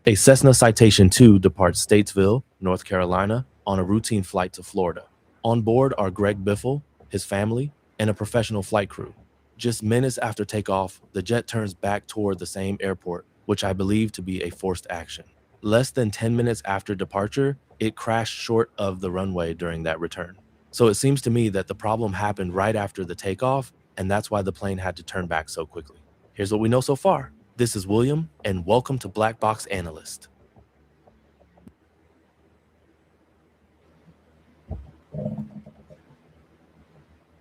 A Cessna Citation 2 departs Statesville, North Carolina, on a routine flight to Florida. On board are Greg Biffle, his family, and a professional flight crew. Just minutes after takeoff, the jet turns back toward the same airport, which I believe to be a forced action. Less than 10 minutes after departure, it crashed short of the runway during that return. So it seems to me that the problem happened right after the takeoff, and that's why the plane had to turn back so quickly. Here's what we know so far. This is William, and welcome to Black Box Analyst.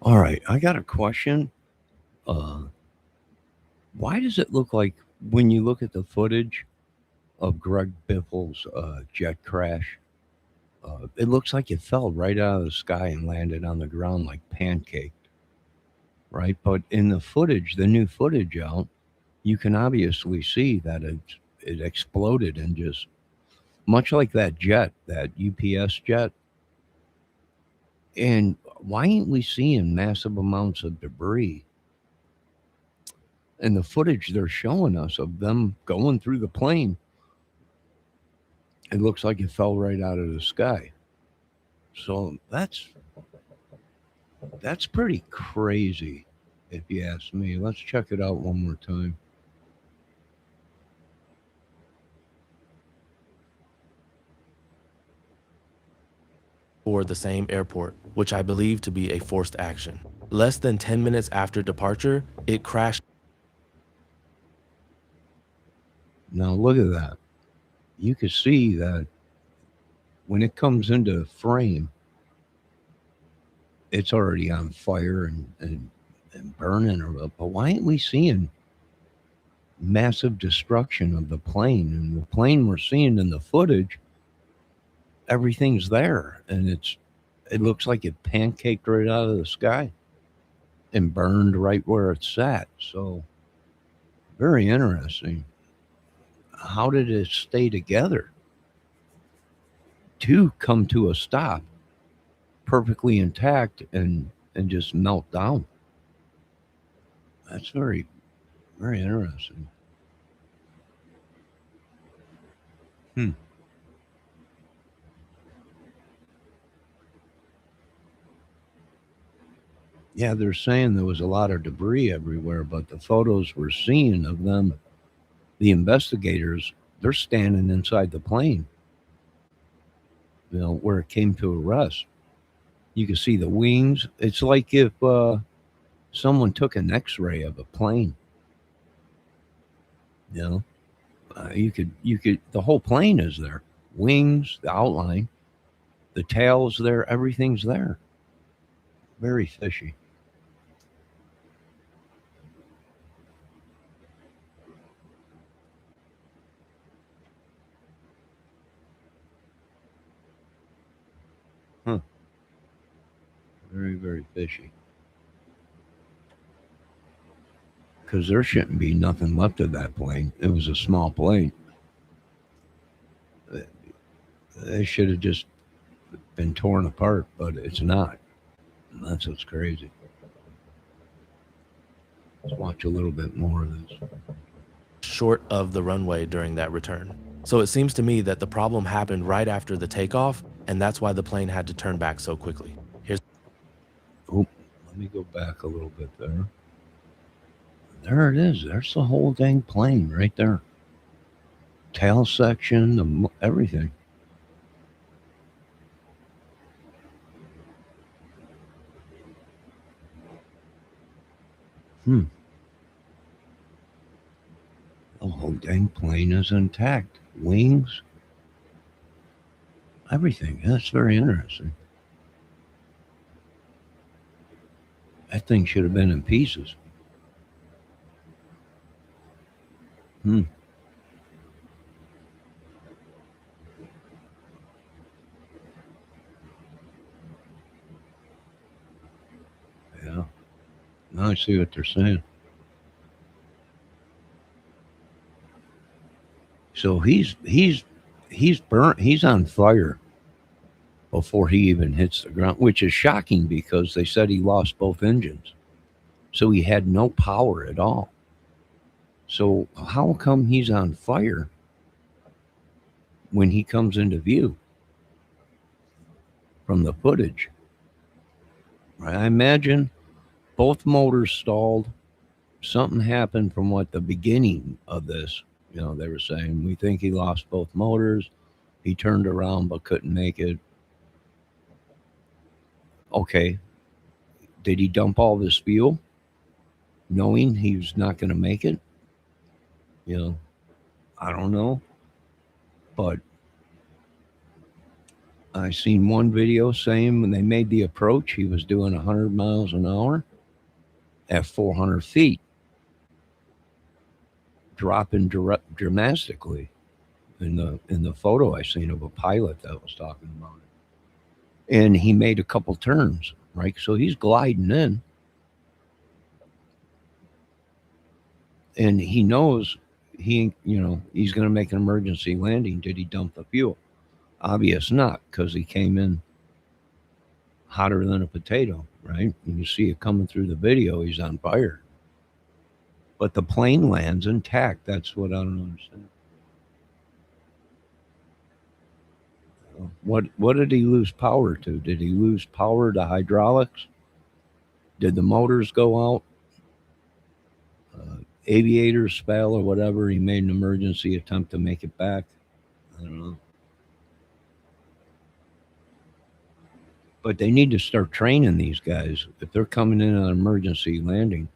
All right, I got a question. Uh, why does it look like when you look at the footage of Greg Biffle's jet crash, it looks like it fell right out of the sky and landed on the ground like pancake, right? But in the footage, the new footage out, you can obviously see that it exploded and just much like that jet, that UPS jet. And why ain't we seeing massive amounts of debris? And the footage they're showing us of them going through the plane, it looks like it fell right out of the sky. So that's pretty crazy, if you ask me. Let's check it out one more time. For the same airport, which I believe to be a forced action. Less than 10 minutes after departure, it crashed. Now look at that. You can see that when it comes into frame, it's already on fire and burning. But why ain't we seeing massive destruction of the plane? And the plane we're seeing in the footage, everything's there, and it looks like it pancaked right out of the sky and burned right where it sat. So very interesting. How did it stay together to come to a stop perfectly intact and just melt down? That's very interesting. Hmm. Yeah, they're saying there was a lot of debris everywhere, but the photos we're seeing of them, the investigators, they're standing inside the plane, where it came to a rest. You can see the wings. It's like if someone took an X-ray of a plane. You know, you could. The whole plane is there. Wings, the outline, the tails there. Everything's there. Very fishy. Huh. Very fishy. Because there shouldn't be nothing left of that plane. It was a small plane. They should have just been torn apart, but it's not. That's what's crazy. Let's watch a little bit more of this. Short of the runway during that return. So it seems to me that the problem happened right after the takeoff, and that's why the plane had to turn back so quickly. Here's Oh, let me go back a little bit there. There it is. There's the whole dang plane right there. Tail section, everything. Hmm. The whole dang plane is intact. Wings, everything. That's very interesting. That thing should have been in pieces. Hmm. Yeah. Now I see what they're saying. So he's burnt. He's on fire before he even hits the ground, which is shocking because they said he lost both engines, so he had no power at all. So how come he's on fire when he comes into view from the footage. I imagine both motors stalled. Something happened from what the beginning of this. They were saying we think he lost both motors. He turned around but couldn't make it. Okay, did he dump all this fuel, knowing he was not going to make it? You know, I don't know, but I seen one video saying when they made the approach, he was doing 100 miles an hour at 400 feet, dropping dramatically. In the photo I seen of a pilot that was talking about it, and he made a couple turns, right? So he's gliding in, and he knows he's going to make an emergency landing. Did he dump the fuel? Obvious not, because he came in hotter than a potato, right? And you see it coming through the video. He's on fire, but the plane lands intact. That's what I don't understand. What did he lose power to? Did he lose power to hydraulics? Did the motors go out? Aviators fell or whatever. He made an emergency attempt to make it back. I don't know. But they need to start training these guys if they're coming in on an emergency landing.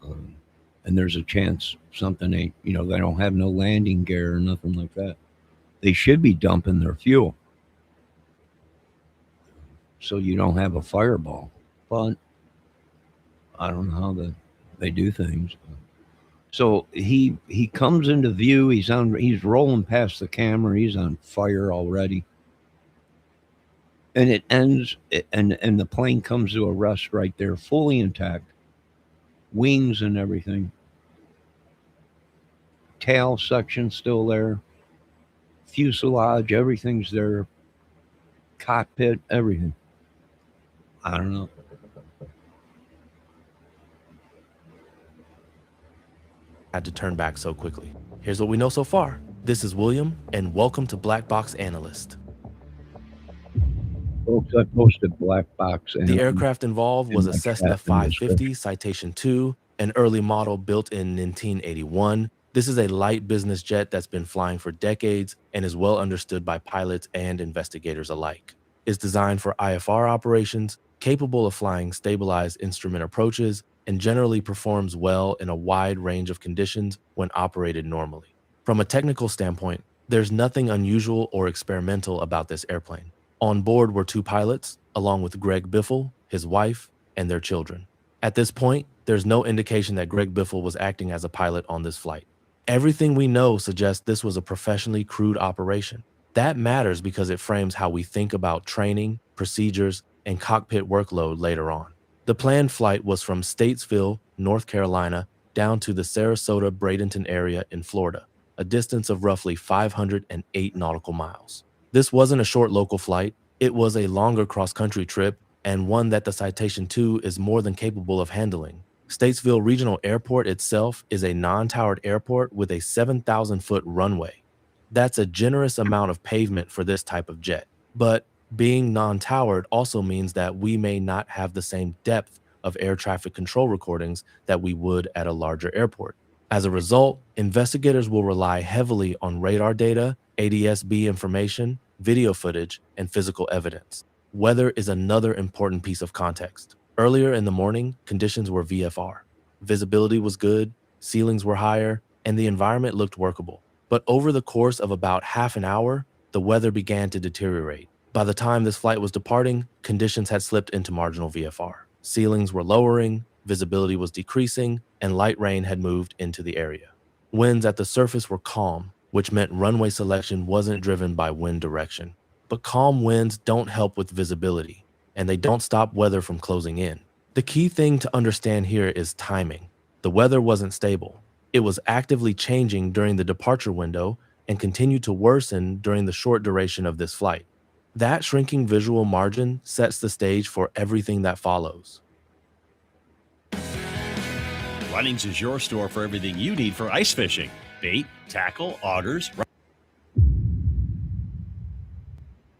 And there's a chance something they don't have no landing gear or nothing like that. They should be dumping their fuel so you don't have a fireball. But I don't know how they do things. So he comes into view. He's rolling past the camera. He's on fire already. And it ends, and the plane comes to a rest right there, fully intact, wings and everything. Tail section still there, fuselage, everything's there, cockpit, everything. I don't know. Had to turn back so quickly. Here's what we know so far. This is William, and welcome to Black Box Analyst. Folks, I posted Black Box. The aircraft involved was a Cessna 550 Citation II, an early model built in 1981. This is a light business jet that's been flying for decades and is well understood by pilots and investigators alike. It's designed for IFR operations, capable of flying stabilized instrument approaches, and generally performs well in a wide range of conditions when operated normally. From a technical standpoint, there's nothing unusual or experimental about this airplane. On board were two pilots, along with Greg Biffle, his wife, and their children. At this point, there's no indication that Greg Biffle was acting as a pilot on this flight. Everything we know suggests this was a professionally crewed operation. That matters because it frames how we think about training, procedures, and cockpit workload later on. The planned flight was from Statesville, North Carolina, down to the Sarasota-Bradenton area in Florida, a distance of roughly 508 nautical miles. This wasn't a short local flight. It was a longer cross-country trip, and one that the Citation II is more than capable of handling. Statesville Regional Airport itself is a non-towered airport with a 7,000-foot runway. That's a generous amount of pavement for this type of jet. But being non-towered also means that we may not have the same depth of air traffic control recordings that we would at a larger airport. As a result, investigators will rely heavily on radar data, ADS-B information, video footage, and physical evidence. Weather is another important piece of context. Earlier in the morning, conditions were VFR. Visibility was good, ceilings were higher, and the environment looked workable. But over the course of about half an hour, the weather began to deteriorate. By the time this flight was departing, conditions had slipped into marginal VFR. Ceilings were lowering, visibility was decreasing, and light rain had moved into the area. Winds at the surface were calm, which meant runway selection wasn't driven by wind direction. But calm winds don't help with visibility, and they don't stop weather from closing in. The key thing to understand here is timing. The weather wasn't stable. It was actively changing during the departure window and continued to worsen during the short duration of this flight. That shrinking visual margin sets the stage for everything that follows. Runnings is your store for everything you need for ice fishing. Bait, tackle, augers.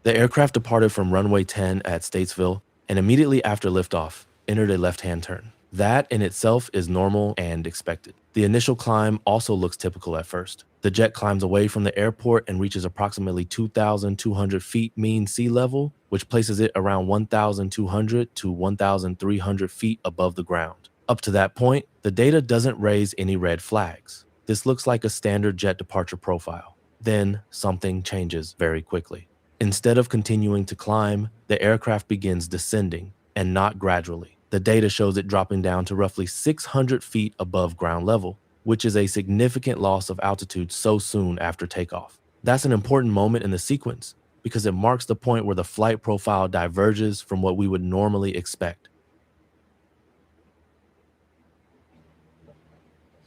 The aircraft departed from runway 10 at Statesville and immediately after liftoff entered a left-hand turn. That in itself is normal and expected. The initial climb also looks typical at first. The jet climbs away from the airport and reaches approximately 2,200 feet mean sea level, which places it around 1,200 to 1,300 feet above the ground. Up to that point, the data doesn't raise any red flags. This looks like a standard jet departure profile. Then something changes very quickly. Instead of continuing to climb, the aircraft begins descending, and not gradually. The data shows it dropping down to roughly 600 feet above ground level, which is a significant loss of altitude so soon after takeoff. That's an important moment in the sequence because it marks the point where the flight profile diverges from what we would normally expect.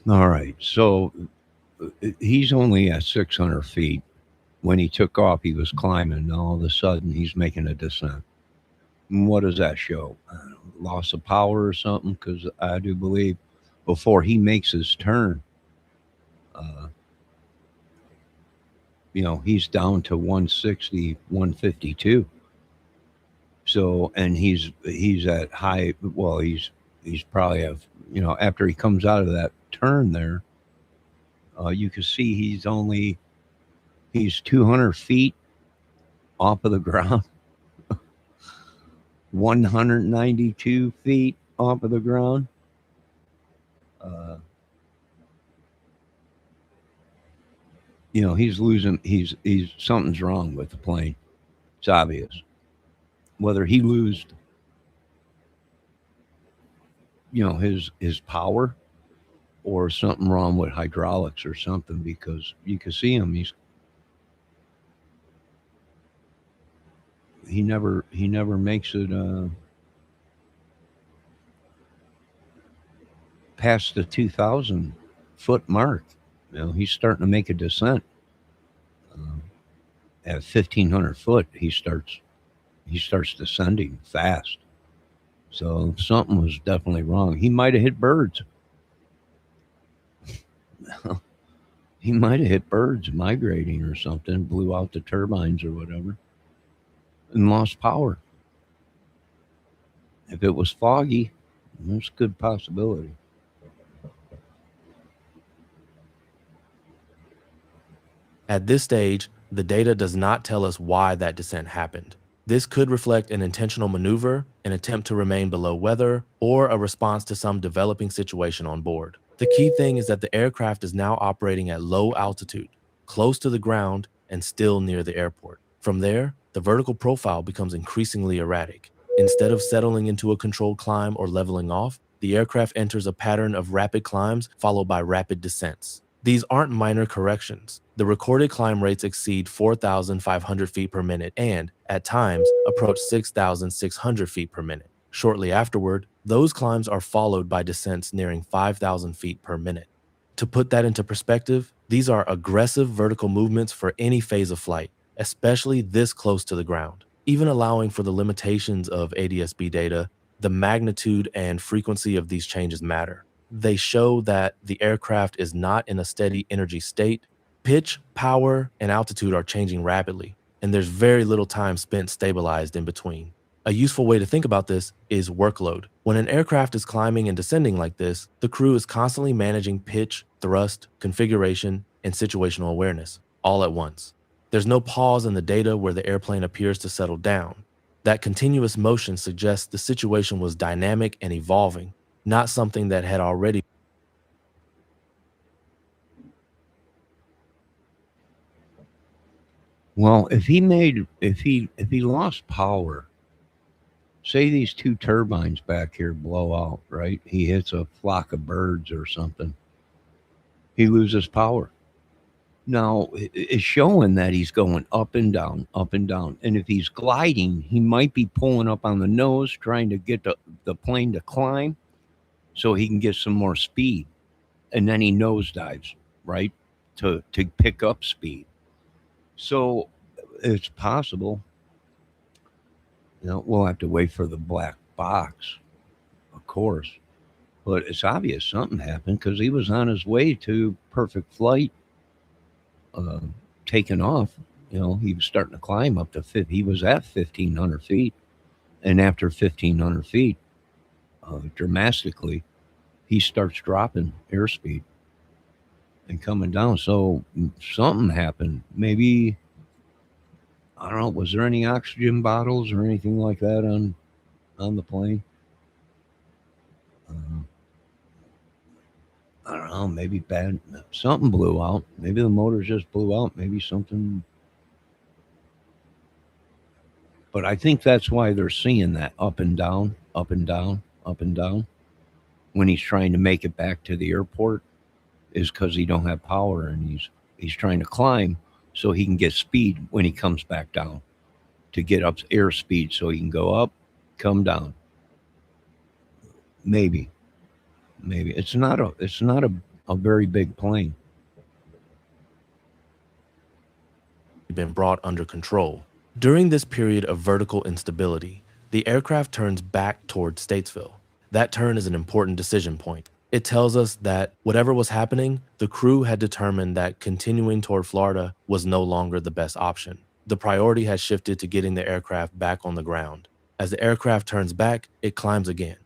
All right. So he's only at 600 feet. When he took off, he was climbing. And all of a sudden, he's making a descent. And what does that show? I don't know, loss of power or something? Because I do believe before he makes his turn, uh, he's down to 160, 152. So, and he's at high. Well, he's probably have after he comes out of that turn there, you can see he's 200 feet off of the ground, 192 feet off of the ground. Uh, he's losing. He's something's wrong with the plane. It's obvious. Whether he lose, his power or something wrong with hydraulics or something, because you can see him. He never makes it past the 2,000 foot mark. He's starting to make a descent. At 1,500 foot, he starts descending fast. So something was definitely wrong. He might have hit birds. He might have hit birds migrating or something, blew out the turbines or whatever, and lost power. If it was foggy, there's a good possibility. At this stage, the data does not tell us why that descent happened. This could reflect an intentional maneuver, an attempt to remain below weather, or a response to some developing situation on board. The key thing is that the aircraft is now operating at low altitude, close to the ground, and still near the airport. From there, the vertical profile becomes increasingly erratic. Instead of settling into a controlled climb or leveling off, the aircraft enters a pattern of rapid climbs followed by rapid descents. These aren't minor corrections. The recorded climb rates exceed 4,500 feet per minute and, at times, approach 6,600 feet per minute. Shortly afterward, those climbs are followed by descents nearing 5,000 feet per minute. To put that into perspective, these are aggressive vertical movements for any phase of flight, especially this close to the ground. Even allowing for the limitations of ADS-B data, the magnitude and frequency of these changes matter. They show that the aircraft is not in a steady energy state. Pitch, power, and altitude are changing rapidly, and there's very little time spent stabilized in between. A useful way to think about this is workload. When an aircraft is climbing and descending like this, the crew is constantly managing pitch, thrust, configuration, and situational awareness all at once. There's no pause in the data where the airplane appears to settle down. That continuous motion suggests the situation was dynamic and evolving, not something that had already. Well, if he lost power, say these two turbines back here blow out, right? He hits a flock of birds or something. He loses power. Now it's showing that he's going up and down, up and down. And if he's gliding, he might be pulling up on the nose, trying to get the plane to climb so he can get some more speed. And then he nosedives, right? To pick up speed. So it's possible. We'll have to wait for the black box, of course. But it's obvious something happened because he was on his way to perfect flight, uh, taking off. He was starting to climb up to he was at 1,500 feet, and after 1,500 feet, dramatically, he starts dropping airspeed and coming down. So something happened. Maybe I don't know. Was there any oxygen bottles or anything like that on the plane? Uh, I don't know. Maybe bad. Something blew out. Maybe the motor just blew out. Maybe something. But I think that's why they're seeing that up and down, up and down, up and down when he's trying to make it back to the airport is because he don't have power and he's trying to climb so he can get speed when he comes back down to get up airspeed so he can go up, come down. Maybe, maybe it's not a very big plane. Been brought under control. During this period of vertical instability, the aircraft turns back toward Statesville. That turn is an important decision point. It tells us that whatever was happening, the crew had determined that continuing toward Florida was no longer the best option. The priority has shifted to getting the aircraft back on the ground. As the aircraft turns back, it climbs again,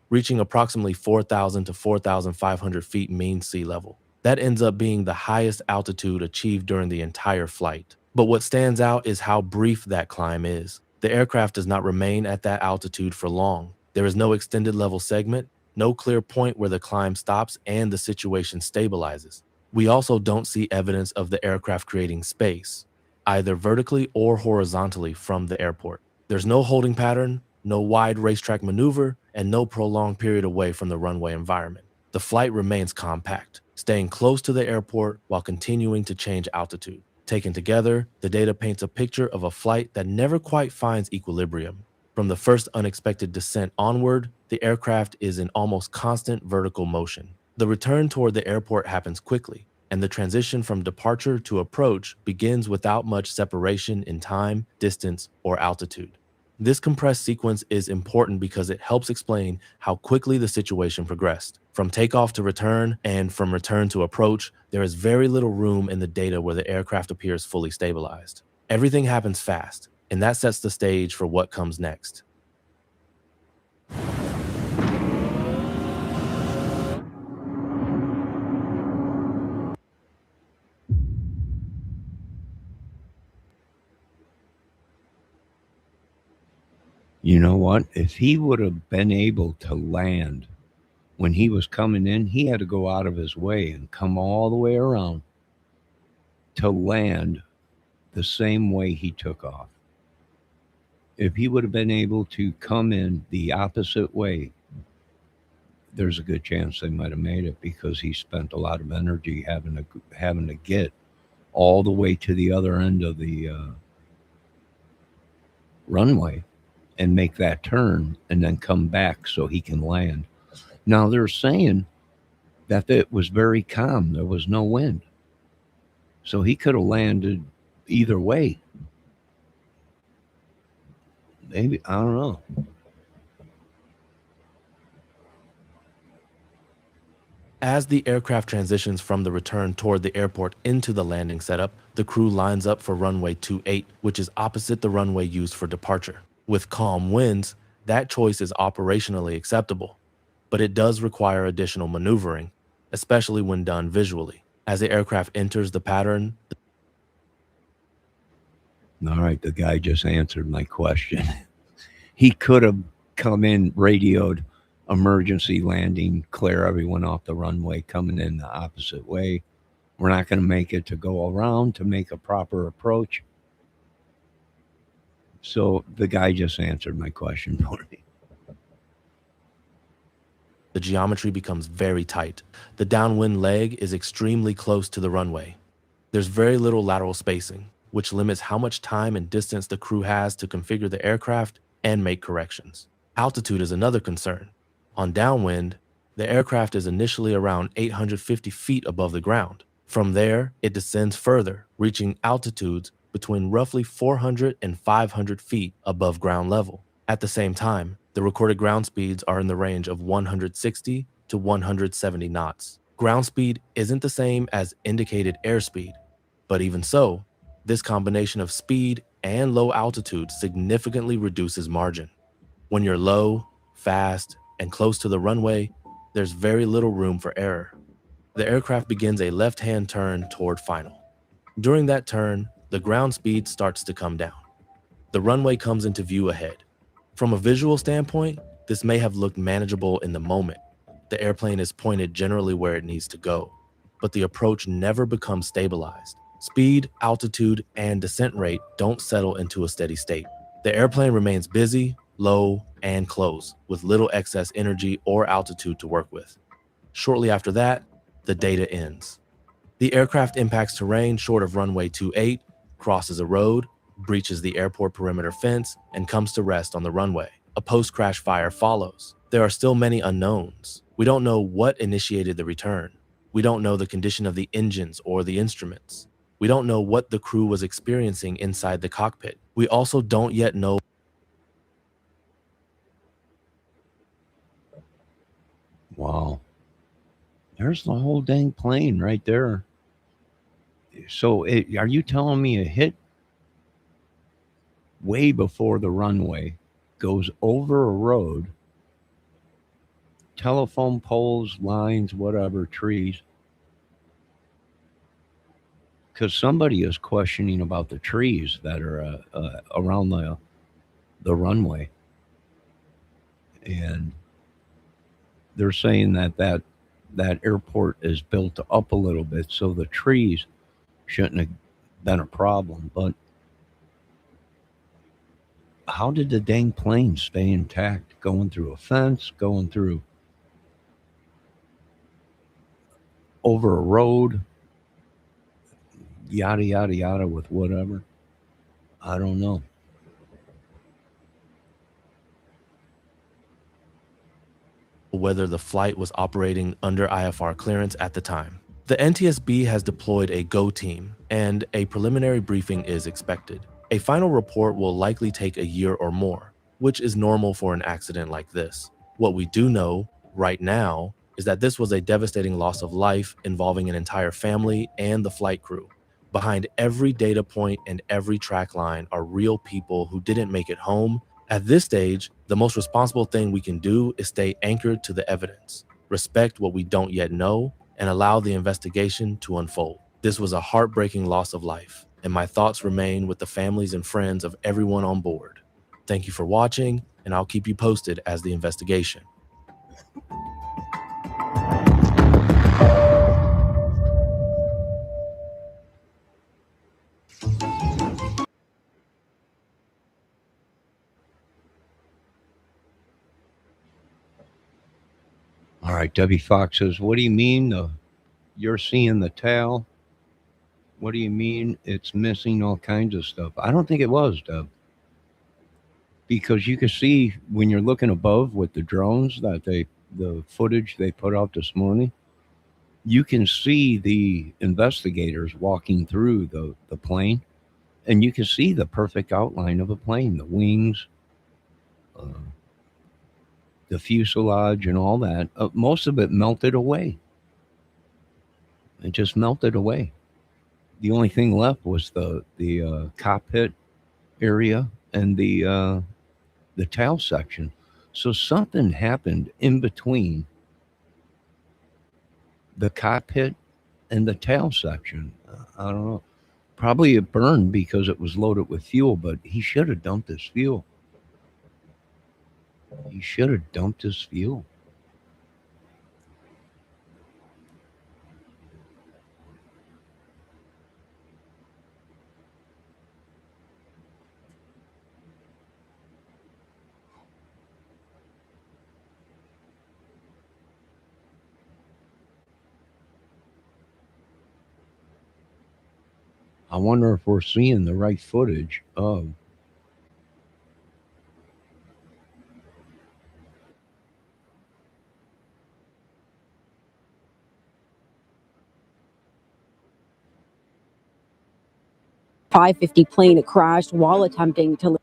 reaching approximately 4,000 to 4,500 feet mean sea level. That ends up being the highest altitude achieved during the entire flight. But what stands out is how brief that climb is. The aircraft does not remain at that altitude for long. There is no extended level segment, no clear point where the climb stops and the situation stabilizes. We also don't see evidence of the aircraft creating space, either vertically or horizontally from the airport. There's no holding pattern, no wide racetrack maneuver, and no prolonged period away from the runway environment. The flight remains compact, staying close to the airport while continuing to change altitude. Taken together, the data paints a picture of a flight that never quite finds equilibrium. From the first unexpected descent onward, the aircraft is in almost constant vertical motion. The return toward the airport happens quickly, and the transition from departure to approach begins without much separation in time, distance, or altitude. This compressed sequence is important because it helps explain how quickly the situation progressed. From takeoff to return, and from return to approach, there is very little room in the data where the aircraft appears fully stabilized. Everything happens fast, and that sets the stage for what comes next. You know what? If he would have been able to land when he was coming in, he had to go out of his way and come all the way around to land the same way he took off. If he would have been able to come in the opposite way, there's a good chance they might have made it because he spent a lot of energy having to get all the way to the other end of the runway and make that turn and then come back so he can land. Now they're saying that it was very calm. There was no wind. So he could have landed either way. Maybe, I don't know. As the aircraft transitions from the return toward the airport into the landing setup, the crew lines up for runway 28, which is opposite the runway used for departure. With calm winds, that choice is operationally acceptable, but it does require additional maneuvering, especially when done visually. As the aircraft enters the pattern, All right, the guy just answered my question. He could have come in, radioed emergency landing, clear everyone off the runway, coming in the opposite way. We're not going to make it to go around to make a proper approach. So the guy just answered my question for me. the geometry becomes very tight. The downwind leg is extremely close to the runway. There's very little lateral spacing, which limits how much time and distance the crew has to configure the aircraft and make corrections. Altitude is another concern. On downwind, the aircraft is initially around 850 feet above the ground. From there, it descends further, reaching altitudes between roughly 400 and 500 feet above ground level. At the same time, the recorded ground speeds are in the range of 160 to 170 knots. Ground speed isn't the same as indicated airspeed, but even so, This combination of speed and low altitude significantly reduces margin. When you're low, fast, and close to the runway, there's very little room for error. The aircraft begins a left-hand turn toward final. During that turn, the ground speed starts to come down. The runway comes into view ahead. From a visual standpoint, this may have looked manageable in the moment. The airplane is pointed generally where it needs to go, but the approach never becomes stabilized. Speed, altitude, and descent rate don't settle into a steady state. The airplane remains busy, low, and close, with little excess energy or altitude to work with. Shortly after that, the data ends. The aircraft impacts terrain short of runway 28, crosses a road, breaches the airport perimeter fence, and comes to rest on the runway. A post-crash fire follows. There are still many unknowns. We don't know what initiated the return. We don't know the condition of the engines or the instruments. We don't know what the crew was experiencing inside the cockpit. We also don't yet know. Wow. There's the whole dang plane right there. So, are you telling me it hit way before the runway, goes over a road, telephone poles, lines, whatever, trees? Because somebody is questioning about the trees that are around the runway, and they're saying that airport is built up a little bit, so the trees shouldn't have been a problem. But how did the dang plane stay intact? Going through a fence, going through over a road, yada yada yada with whatever. I don't know. Whether the flight was operating under IFR clearance at the time. The NTSB has deployed a GO team, and a preliminary briefing is expected. A final report will likely take a year or more, which is normal for an accident like this. What we do know right now is that this was a devastating loss of life involving an entire family and the flight crew. Behind every data point and every track line are real people who didn't make it home. At this stage, the most responsible thing we can do is stay anchored to the evidence, respect what we don't yet know, and allow the investigation to unfold. This was a heartbreaking loss of life, and my thoughts remain with the families and friends of everyone on board. Thank you for watching, and I'll keep you posted as the investigation. All right, Debbie Fox says, "What do you mean you're seeing the tail? What do you mean it's missing all kinds of stuff?" I don't think it was, Deb, because you can see when you're looking above with the drones the footage they put out this morning. You can see the investigators walking through the plane, and you can see the perfect outline of a plane, the wings, uh, the fuselage, and all that. Most of it melted away. It just melted away. The only thing left was the cockpit area and the tail section. So something happened in between the cockpit and the tail section. I don't know. Probably it burned because it was loaded with fuel, but he should have dumped his fuel. He should have dumped his fuel. I wonder if we're seeing the right footage of. .550 plane crashed while attempting to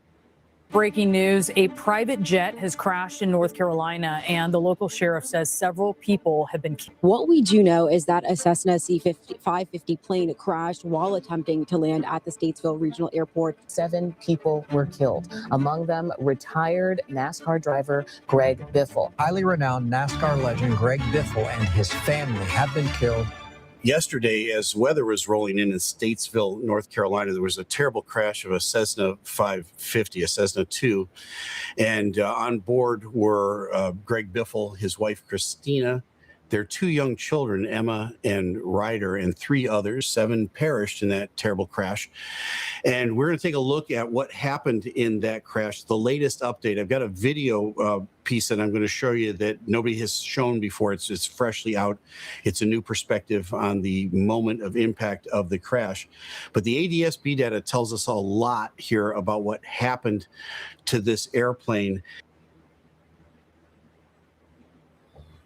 Breaking news, a private jet has crashed in North Carolina, and the local sheriff says several people have been killed. What we do know is that a Cessna C-550 plane crashed while attempting to land at the Statesville Regional Airport. 7 people were killed, among them retired NASCAR driver Greg Biffle. Highly renowned NASCAR legend Greg Biffle and his family have been killed. Yesterday, as weather was rolling in Statesville, North Carolina, there was a terrible crash of a Cessna 550, a Cessna 2. And on board were Greg Biffle, his wife, Christina, their 2 young children, Emma and Ryder, and 3 others. 7 perished in that terrible crash. And we're going to take a look at what happened in that crash, the latest update. I've got a video piece that I'm going to show you that nobody has shown before. It's freshly out. It's a new perspective on the moment of impact of the crash. But the ADS-B data tells us a lot here about what happened to this airplane.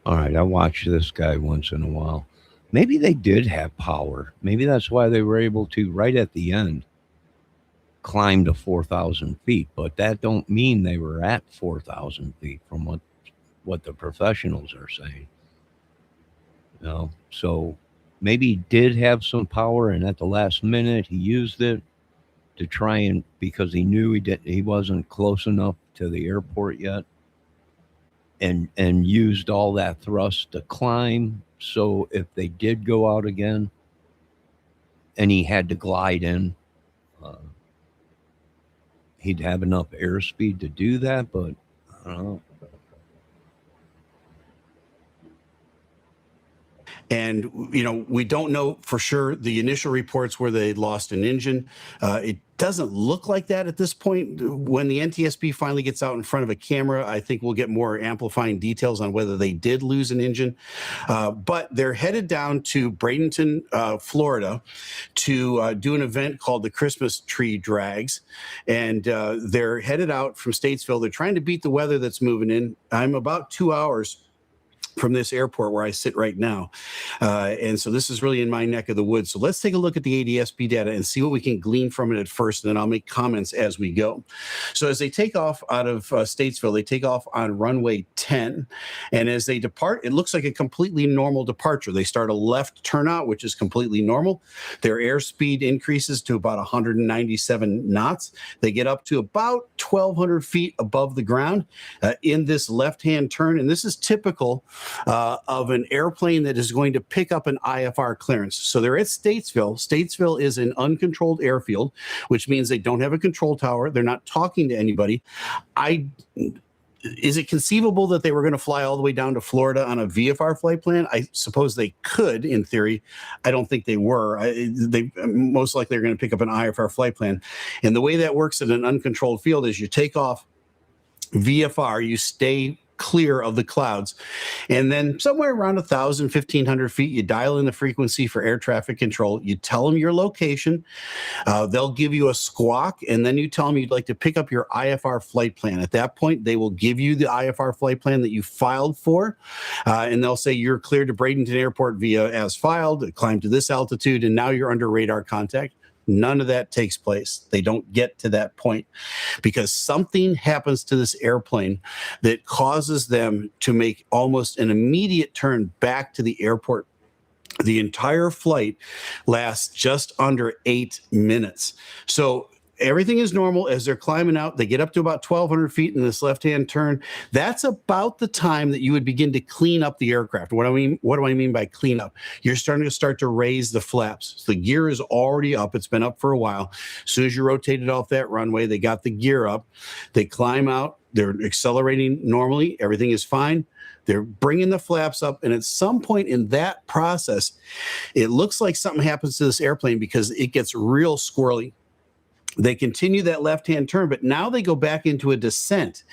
All right, I watch this guy once in a while. Maybe they did have power. Maybe that's why they were able to, right at the end, climb to 4,000 feet. But that don't mean they were at 4,000 feet from what the professionals are saying. You know, so maybe he did have some power, and at the last minute he used it to try and, because he knew he wasn't close enough to the airport yet. And used all that thrust to climb. So if they did go out again and he had to glide in, he'd have enough airspeed to do that, but I don't know. And, you know, we don't know for sure. The initial reports were they lost an engine. It doesn't look like that at this point. When the NTSB finally gets out in front of a camera, I think we'll get more amplifying details on whether they did lose an engine. But they're headed down to Bradenton, Florida, to do an event called the Christmas Tree Drags. And they're headed out from Statesville. They're trying to beat the weather that's moving in. I'm about 2 hours from this airport where I sit right now. And so this is really in my neck of the woods. So let's take a look at the ADS-B data and see what we can glean from it at first, and then I'll make comments as we go. So as they take off out of Statesville, they take off on runway 10. And as they depart, it looks like a completely normal departure. They start a left turnout, which is completely normal. Their airspeed increases to about 197 knots. They get up to about 1,200 feet above the ground in this left-hand turn. And this is typical of an airplane that is going to pick up an IFR clearance. So they're at Statesville. Statesville is an uncontrolled airfield, which means they don't have a control tower. They're not talking to anybody. Is it conceivable that they were going to fly all the way down to Florida on a VFR flight plan? I suppose they could, in theory. I don't think they were. They most likely are going to pick up an IFR flight plan. And the way that works in an uncontrolled field is you take off VFR, you stay clear of the clouds, and then somewhere around 1,000, 1,500 feet, you dial in the frequency for air traffic control. You tell them your location. They'll give you a squawk, and then you tell them you'd like to pick up your IFR flight plan. At that point, they will give you the IFR flight plan that you filed for, and they'll say you're cleared to Bradenton Airport via as filed, climb to this altitude, and now you're under radar contact. None of that takes place. They don't get to that point because something happens to this airplane that causes them to make almost an immediate turn back to the airport. The entire flight lasts just under 8 minutes. So everything is normal as they're climbing out. They get up to about 1,200 feet in this left-hand turn. That's about the time that you would begin to clean up the aircraft. What do I mean by clean up? You're starting to raise the flaps. So the gear is already up. It's been up for a while. As soon as you rotate it off that runway, they got the gear up. They climb out. They're accelerating normally. Everything is fine. They're bringing the flaps up, and at some point in that process, it looks like something happens to this airplane because it gets real squirrely. They continue that left-hand turn, but now they go back into a descent.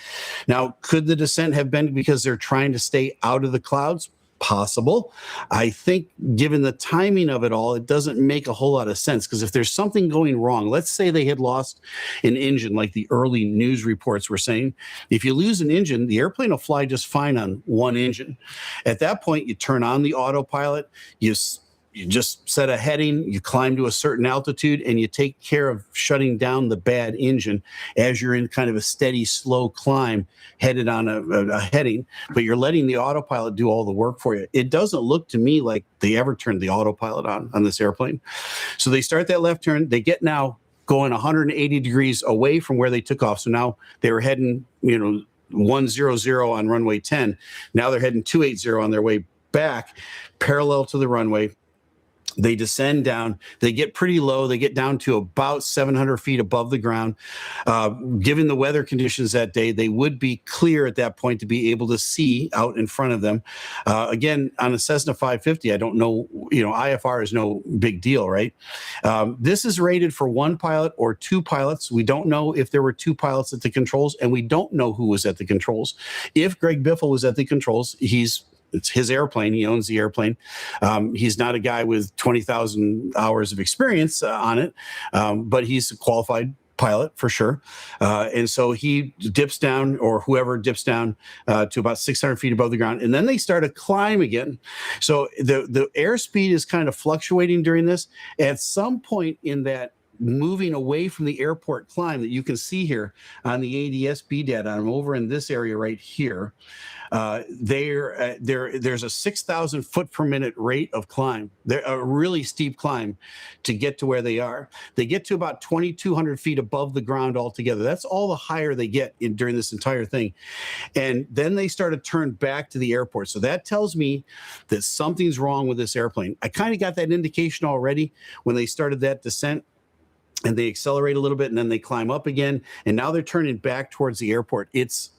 Now, could the descent have been because they're trying to stay out of the clouds? Possible. I think given the timing of it all, it doesn't make a whole lot of sense, because if there's something going wrong, let's say they had lost an engine like the early news reports were saying. If you lose an engine, the airplane will fly just fine on one engine. At that point, you turn on the autopilot, you you just set a heading, you climb to a certain altitude, and you take care of shutting down the bad engine as you're in kind of a steady, slow climb headed on a heading, but you're letting the autopilot do all the work for you. It doesn't look to me like they ever turned the autopilot on this airplane. So they start that left turn. They get now going 180 degrees away from where they took off. So now they were heading, 100 on runway 10. Now they're heading 280 on their way back, parallel to the runway. They descend down. They get pretty low. They get down to about 700 feet above the ground. Given the weather conditions that day, they would be clear at that point to be able to see out in front of them. Again, on a Cessna 550, I don't know, IFR is no big deal, right? This is rated for one pilot or two pilots. We don't know if there were two pilots at the controls, and we don't know who was at the controls. If Greg Biffle was at the controls, it's his airplane. He owns the airplane. He's not a guy with 20,000 hours of experience on it, but he's a qualified pilot for sure. And so he dips down, or whoever dips down to about 600 feet above the ground. And then they start a climb again. So the airspeed is kind of fluctuating during this. At some point in that moving away from the airport climb that you can see here on the ADS-B data, I'm over in this area right here. There's a 6,000 foot per minute rate of climb. They're a really steep climb to get to where they are. They get to about 2,200 feet above the ground altogether. That's all the higher they get during this entire thing. And then they start to turn back to the airport. So that tells me that something's wrong with this airplane. I kind of got that indication already when they started that descent. And they accelerate a little bit, and then they climb up again. And now they're turning back towards the airport. It's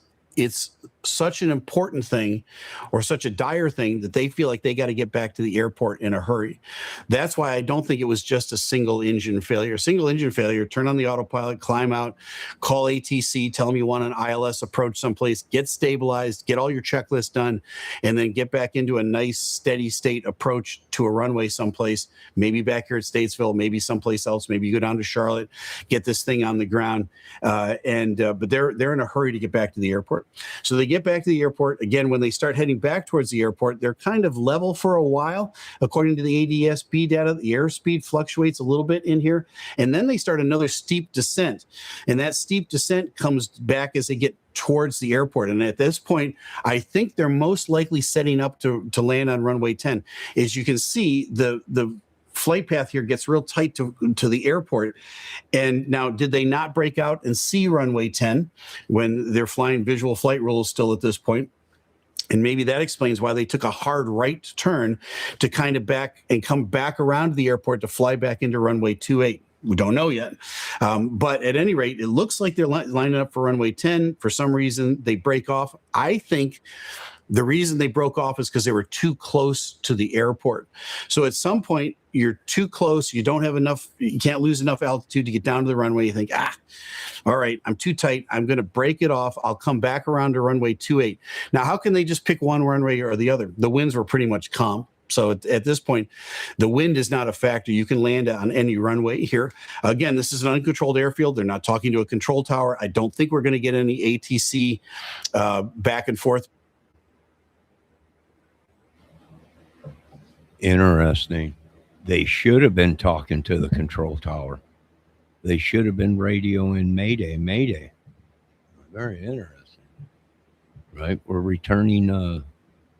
such an important thing, or such a dire thing, that they feel like they got to get back to the airport in a hurry. That's why I don't think it was just a single engine failure. Single engine failure, turn on the autopilot, climb out, call ATC, tell them you want an ILS approach someplace, get stabilized, get all your checklists done, and then get back into a nice steady state approach to a runway someplace, maybe back here at Statesville, maybe someplace else, maybe you go down to Charlotte, get this thing on the ground. But they're in a hurry to get back to the airport. So they get back to the airport. Again, when they start heading back towards the airport, they're kind of level for a while. According to the ADS-B data, the airspeed fluctuates a little bit in here. And then they start another steep descent. And that steep descent comes back as they get towards the airport. And at this point, I think they're most likely setting up to land on runway 10. As you can see, the flight path here gets real tight to the airport. And now, did they not break out and see runway 10 when they're flying visual flight rules still at this point? And maybe that explains why they took a hard right turn to kind of come back around the airport to fly back into runway 28. We don't know yet. But at any rate, it looks like they're lining up for runway 10. For some reason, they break off. I think the reason they broke off is because they were too close to the airport. So at some point, you're too close. You don't have enough. You can't lose enough altitude to get down to the runway. You think, all right, I'm too tight. I'm going to break it off. I'll come back around to runway 28. Now, how can they just pick one runway or the other? The winds were pretty much calm. So at this point, the wind is not a factor. You can land on any runway here. Again, this is an uncontrolled airfield. They're not talking to a control tower. I don't think we're going to get any ATC back and forth. Interesting. They should have been talking to the control tower. They should have been radioing Mayday, Mayday. Very interesting. Right? We're returning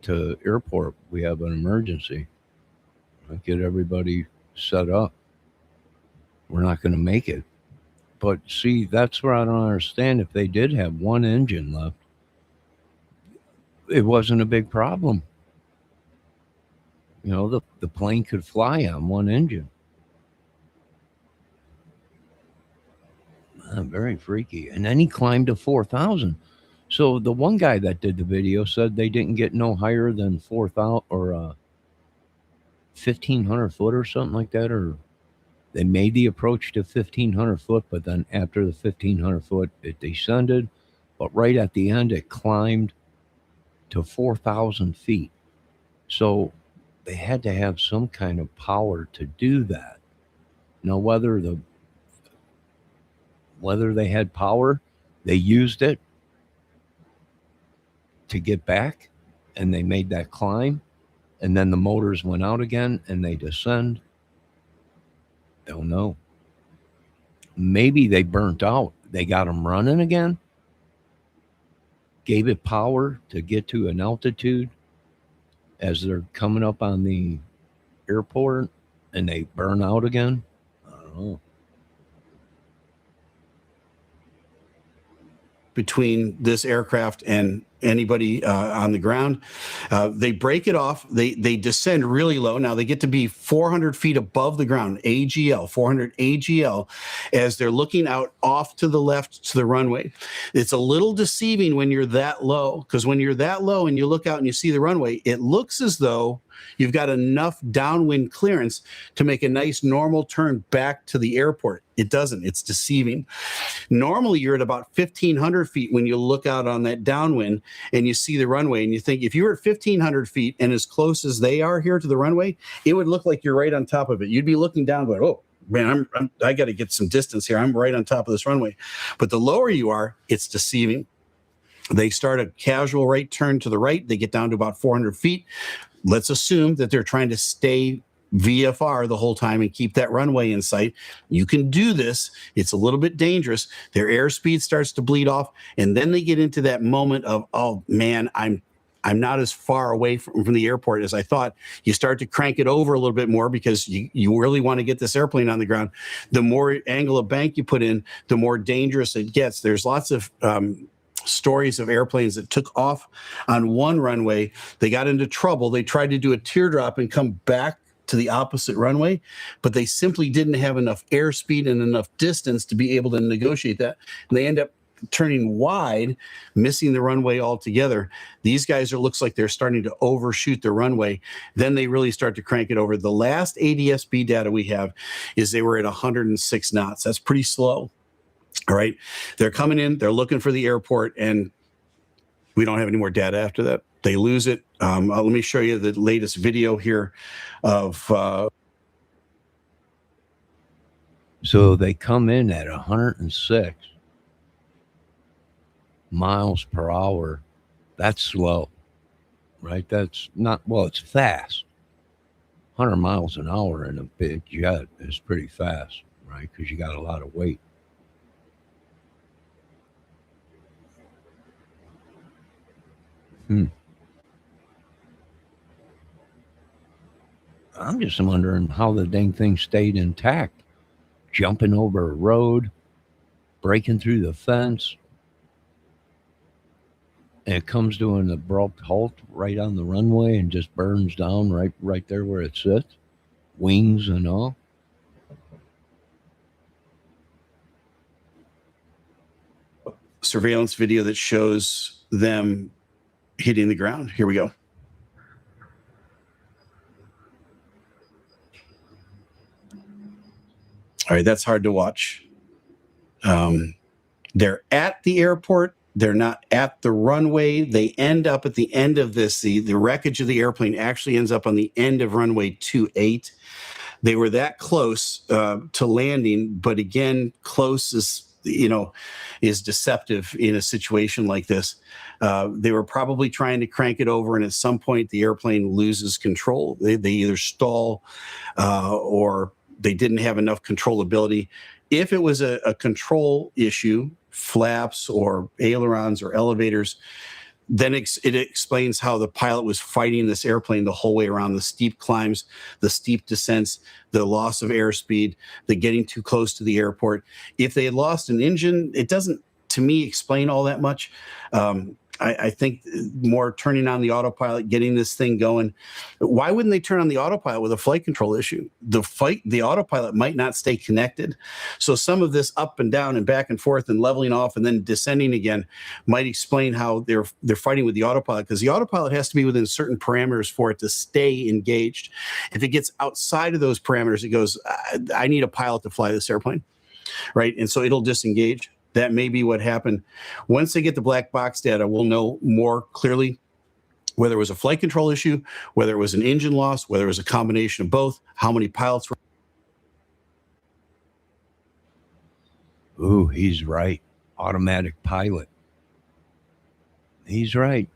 to airport. We have an emergency. Get everybody set up. We're not going to make it. But see, that's where I don't understand. If they did have one engine left, it wasn't a big problem. The plane could fly on one engine. Very freaky. And then he climbed to 4,000. So the one guy that did the video said they didn't get no higher than 4,000 or 1,500 foot or something like that. Or they made the approach to 1,500 foot, but then after the 1,500 foot, it descended. But right at the end, it climbed to 4,000 feet. So they had to have some kind of power to do that. Now, whether they had power, they used it to get back, and they made that climb, and then the motors went out again and they descend. Don't know. Maybe they burnt out. They got them running again, gave it power to get to an altitude as they're coming up on the airport, and they burn out again. I don't know. Between this aircraft and anybody on the ground. They break it off. They descend really low. Now they get to be 400 feet above the ground, AGL, 400 AGL, as they're looking out off to the left to the runway. It's a little deceiving when you're that low, because when you're that low and you look out and you see the runway, it looks as though you've got enough downwind clearance to make a nice normal turn back to the airport. It doesn't. It's deceiving. Normally, you're at about 1,500 feet when you look out on that downwind and you see the runway, and you think if you were at 1,500 feet and as close as they are here to the runway, it would look like you're right on top of it. You'd be looking down going, oh, man, I got to get some distance here. I'm right on top of this runway. But the lower you are, it's deceiving. They start a casual right turn to the right. They get down to about 400 feet. Let's assume that they're trying to stay VFR the whole time and keep that runway in sight. You can do this. It's a little bit dangerous. Their airspeed starts to bleed off, and then they get into that moment of, oh man, I'm not as far away from the airport as I thought. You start to crank it over a little bit more because you really want to get this airplane on the ground. The more angle of bank you put in, the more dangerous it gets. There's lots of stories of airplanes that took off on one runway. They got into trouble. They tried to do a teardrop and come back to the opposite runway, but they simply didn't have enough airspeed and enough distance to be able to negotiate that. And they end up turning wide, missing the runway altogether. These guys looks like they're starting to overshoot the runway. Then they really start to crank it over. The last ADS-B data we have is they were at 106 knots. That's pretty slow. All right. They're coming in, they're looking for the airport, and we don't have any more data after that. They lose it. Let me show you the latest video here of. So they come in at 106 miles per hour. That's slow, right? That's not, well, it's fast. 100 miles an hour in a big jet is pretty fast, right? Because you got a lot of weight. I'm just wondering how the dang thing stayed intact. Jumping over a road, breaking through the fence, and it comes to an abrupt halt right on the runway and just burns down right there where it sits, wings and all. Surveillance video that shows them hitting the ground. Here we go. All right, that's hard to watch. They're at the airport. They're not at the runway. They end up at the end of this. The wreckage of the airplane actually ends up on the end of runway 28. They were that close to landing, but again, close is deceptive in a situation like this. They were probably trying to crank it over, and at some point the airplane loses control. They either stall or they didn't have enough controllability. If it was a control issue, flaps or ailerons or elevators, then it explains how the pilot was fighting this airplane the whole way around, the steep climbs, the steep descents, the loss of airspeed, the getting too close to the airport. If they had lost an engine, it doesn't, to me, explain all that much. I think more turning on the autopilot, getting this thing going. Why wouldn't they turn on the autopilot with a flight control issue? The autopilot might not stay connected. So some of this up and down and back and forth and leveling off and then descending again might explain how they're fighting with the autopilot, because the autopilot has to be within certain parameters for it to stay engaged. If it gets outside of those parameters, it goes, I need a pilot to fly this airplane, right? And so it'll disengage. That may be what happened. Once they get the black box data, we'll know more clearly whether it was a flight control issue, whether it was an engine loss, whether it was a combination of both, how many pilots were. Ooh, he's right. Automatic pilot. He's right.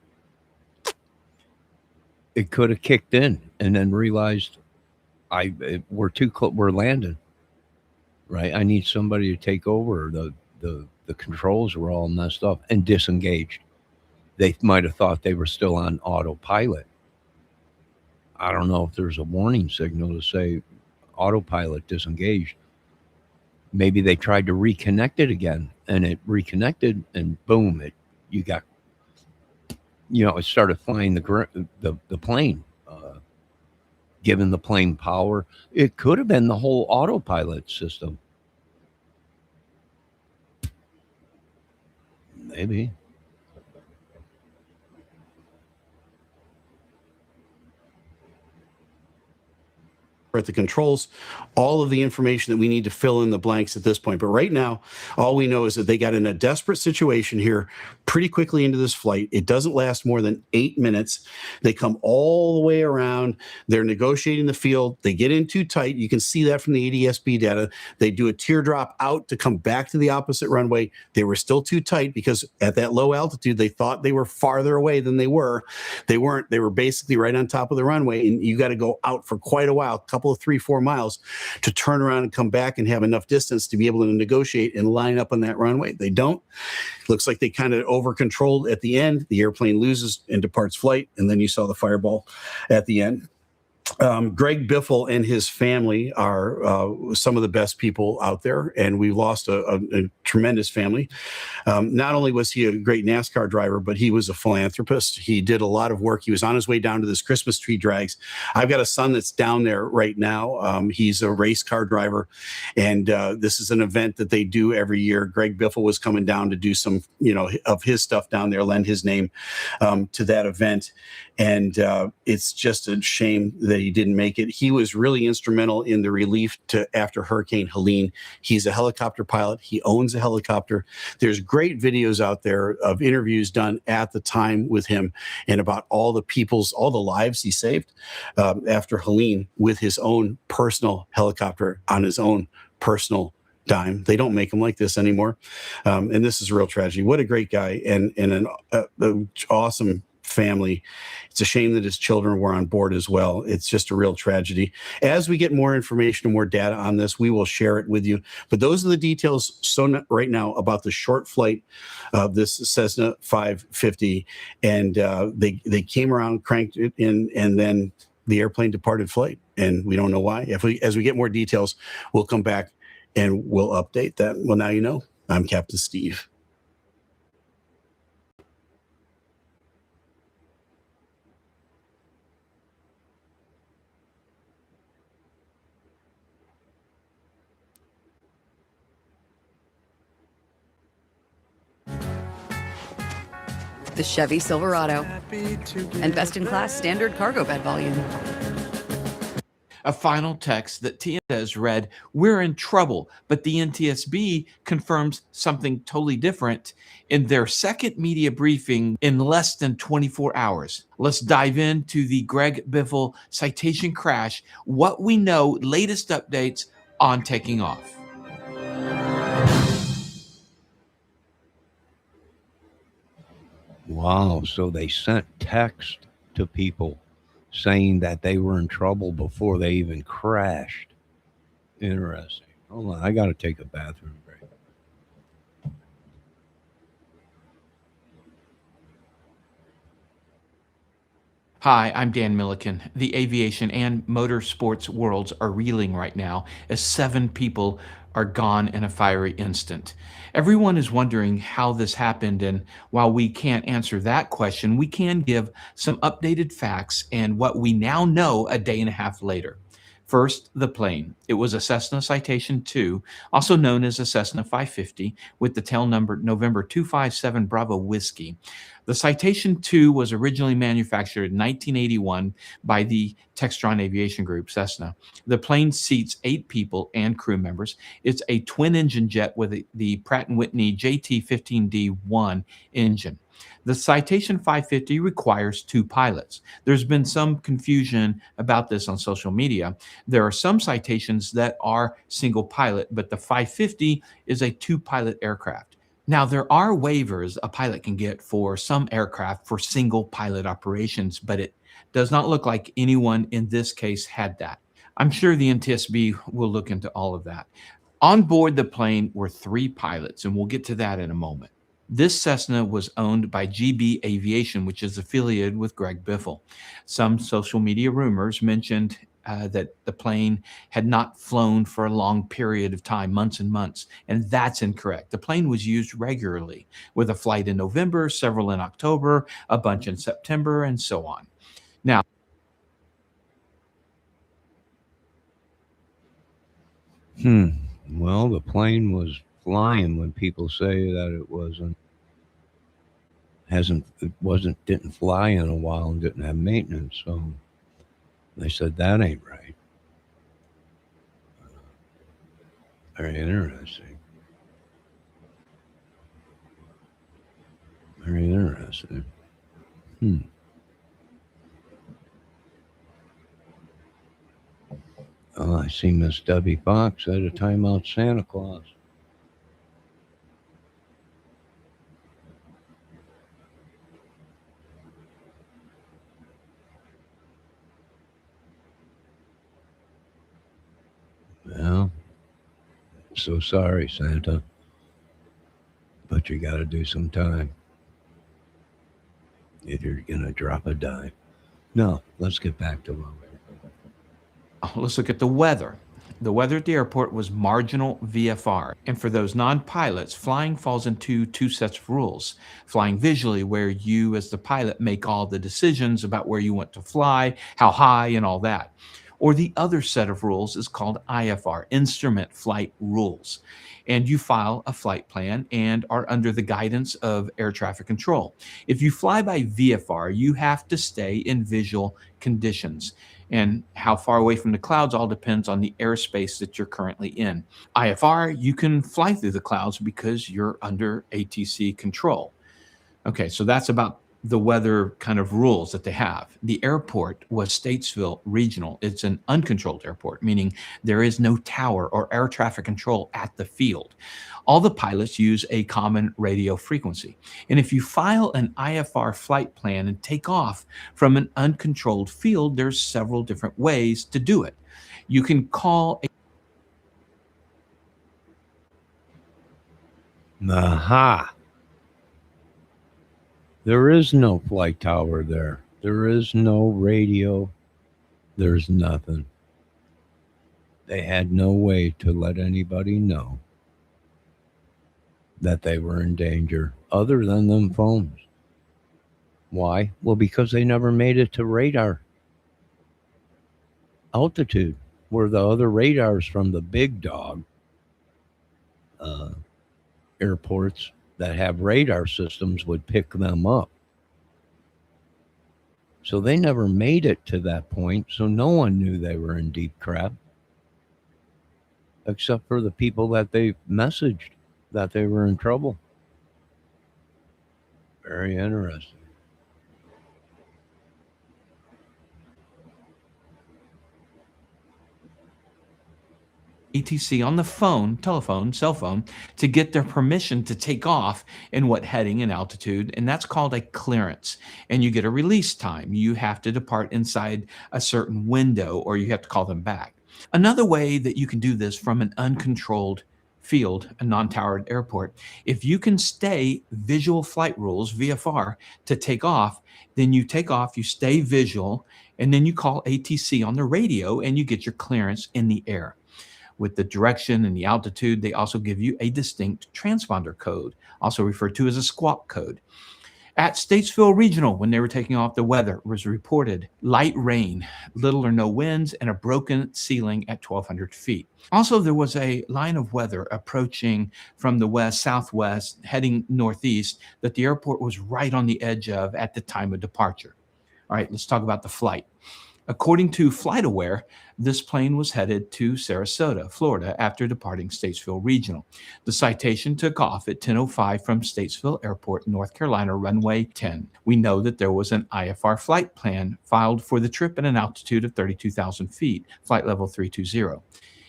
It could have kicked in and then realized we're too close. We're landing, right? I need somebody to take over. The controls were all messed up and disengaged. They might have thought they were still on autopilot. I don't know if there's a warning signal to say autopilot disengaged. Maybe they tried to reconnect it again, and it reconnected, and boom, you got, it started flying the plane, giving the plane power. It could have been the whole autopilot system. Maybe. At the controls, all of the information that we need to fill in the blanks at this point. But right now, all we know is that they got in a desperate situation here pretty quickly into this flight. It doesn't last more than 8 minutes. They come all the way around. They're negotiating the field. They get in too tight. You can see that from the ADS-B data. They do a teardrop out to come back to the opposite runway. They were still too tight because at that low altitude, they thought they were farther away than they were. They weren't. They were basically right on top of the runway, and you got to go out for quite a while, couple of 3-4 miles, to turn around and come back and have enough distance to be able to negotiate and line up on that runway. They don't. Looks like they kind of over controlled at the end. The airplane loses and departs flight, and then you saw the fireball at the end. Greg Biffle and his family are some of the best people out there, and we lost a tremendous family. Not only was he a great NASCAR driver, but he was a philanthropist. He did a lot of work. He was on his way down to this Christmas tree drags. I've got a son that's down there right now. He's a race car driver, and this is an event that they do every year. Greg Biffle was coming down to do some, of his stuff down there, lend his name to that event. And it's just a shame that he didn't make it. He was really instrumental in the relief after Hurricane Helene. He's a helicopter pilot. He owns a helicopter. There's great videos out there of interviews done at the time with him and about all the lives he saved after Helene with his own personal helicopter on his own personal dime. They don't make them like this anymore. And this is a real tragedy. What a great guy and an awesome family. It's a shame that his children were on board as well. It's just a real tragedy. As we get more information and more data on this, we will share it with you. But those are the details right now about the short flight of this Cessna 550. And they came around, cranked it in, and then the airplane departed flight. And we don't know why. As we get more details, we'll come back and we'll update that. Well, now you know. I'm Captain Steve. The Chevy Silverado, and best-in-class standard cargo bed volume. A final text that TNS read, "We're in trouble," but the NTSB confirms something totally different in their second media briefing in less than 24 hours. Let's dive into the Greg Biffle citation crash, what we know, latest updates on taking off. Wow. So they sent text to people saying that they were in trouble before they even crashed. Interesting. Hold on. I got to take a bathroom break. Hi, I'm Dan Milliken. The aviation and motorsports worlds are reeling right now as 7 people are gone in a fiery instant. Everyone is wondering how this happened, and while we can't answer that question, we can give some updated facts and what we now know a day and a half later. First, the plane. It was a Cessna Citation II, also known as a Cessna 550, with the tail number November 257 Bravo Whiskey. The Citation II was originally manufactured in 1981 by the Textron Aviation Group, Cessna. The plane seats 8 people and crew members. It's a twin-engine jet with the Pratt & Whitney JT15D1 engine. The Citation 550 requires 2 pilots. There's been some confusion about this on social media. There are some Citations that are single pilot, but the 550 is a 2-pilot aircraft. Now, there are waivers a pilot can get for some aircraft for single pilot operations, but it does not look like anyone in this case had that. I'm sure the NTSB will look into all of that. On board the plane were 3 pilots, and we'll get to that in a moment. This Cessna was owned by GB Aviation, which is affiliated with Greg Biffle. Some social media rumors mentioned that the plane had not flown for a long period of time, months and months, and that's incorrect. The plane was used regularly, with a flight in November, several in October, a bunch in September, and so on. Now, Well, the plane was flying when people say that didn't fly in a while and didn't have maintenance. So they said that ain't right. Very interesting. Very interesting. Oh, I see Miss Debbie Fox at a timeout Santa Claus. Well, so sorry, Santa, but you got to do some time if you're going to drop a dime. No, let's get back to what let's look at the weather. The weather at the airport was marginal VFR. And for those non-pilots, flying falls into 2 sets of rules. Flying visually, where you as the pilot make all the decisions about where you want to fly, how high, and all that. Or the other set of rules is called IFR, Instrument Flight Rules. And you file a flight plan and are under the guidance of air traffic control. If you fly by VFR, you have to stay in visual conditions. And how far away from the clouds all depends on the airspace that you're currently in. IFR, you can fly through the clouds because you're under ATC control. Okay, so that's about the weather kind of rules that they have. The airport was Statesville Regional. It's an uncontrolled airport, meaning there is no tower or air traffic control at the field. All the pilots use a common radio frequency. And if you file an IFR flight plan and take off from an uncontrolled field, there's several different ways to do it. You can call Aha! There is no flight tower there. There is no radio. There's nothing. They had no way to let anybody know that they were in danger other than them phones. Why? Well, because they never made it to radar altitude, where the other radars from the big dog airports that have radar systems would pick them up. So they never made it to that point, so no one knew they were in deep crap, except for the people that they messaged that they were in trouble. Very interesting. ATC on the phone, telephone, cell phone, to get their permission to take off in what heading and altitude, and that's called a clearance. And you get a release time. You have to depart inside a certain window, or you have to call them back. Another way that you can do this from an uncontrolled field, a non-towered airport, if you can stay visual flight rules, VFR, to take off, then you take off, you stay visual, and then you call ATC on the radio, and you get your clearance in the air. With the direction and the altitude, they also give you a distinct transponder code, also referred to as a squawk code. At Statesville Regional, when they were taking off, the weather was reported light rain, little or no winds, and a broken ceiling at 1,200 feet. Also, there was a line of weather approaching from the west, southwest, heading northeast, that the airport was right on the edge of at the time of departure. All right, let's talk about the flight. According to FlightAware, this plane was headed to Sarasota, Florida, after departing Statesville Regional. The citation took off at 10:05 from Statesville Airport, North Carolina, runway 10. We know that there was an IFR flight plan filed for the trip at an altitude of 32,000 feet, flight level 320.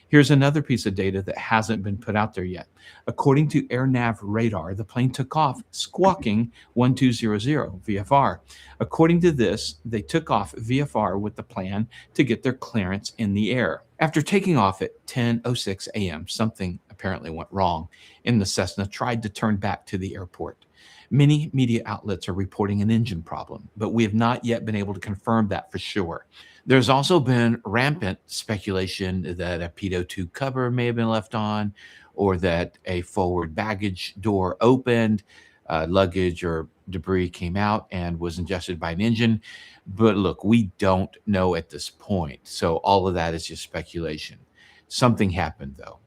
Here's another piece of data that hasn't been put out there yet. According to AirNav radar, the plane took off squawking 1200 VFR. According to this, they took off VFR with the plan to get their clearance in the air. After taking off at 10:06 a.m., something apparently went wrong, and the Cessna tried to turn back to the airport. Many media outlets are reporting an engine problem, but we have not yet been able to confirm that for sure. There's also been rampant speculation that a pitot tube cover may have been left on, or that a forward baggage door opened, luggage or debris came out and was ingested by an engine. But look, we don't know at this point. So all of that is just speculation. Something happened though.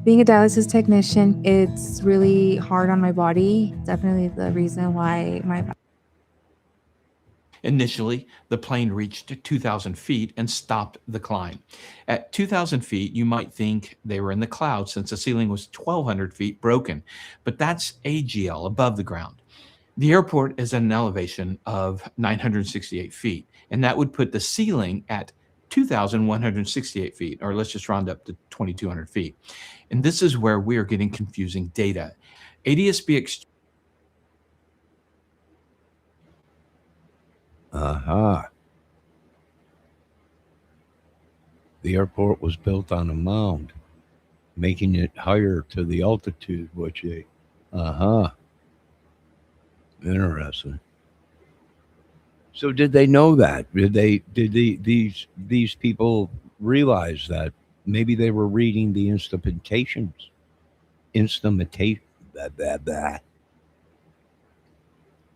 Being a dialysis technician, it's really hard on my body. Definitely the reason why my Initially, the plane reached 2,000 feet and stopped the climb. At 2,000 feet, you might think they were in the clouds since the ceiling was 1,200 feet broken, but that's AGL, above the ground. The airport is at an elevation of 968 feet, and that would put the ceiling at 2,168 feet, or let's just round up to 2,200 feet. And this is where we are getting confusing data. ADSB The airport was built on a mound, making it higher to the altitude, which they, interesting. So did they know that? Did these people realize that maybe they were reading the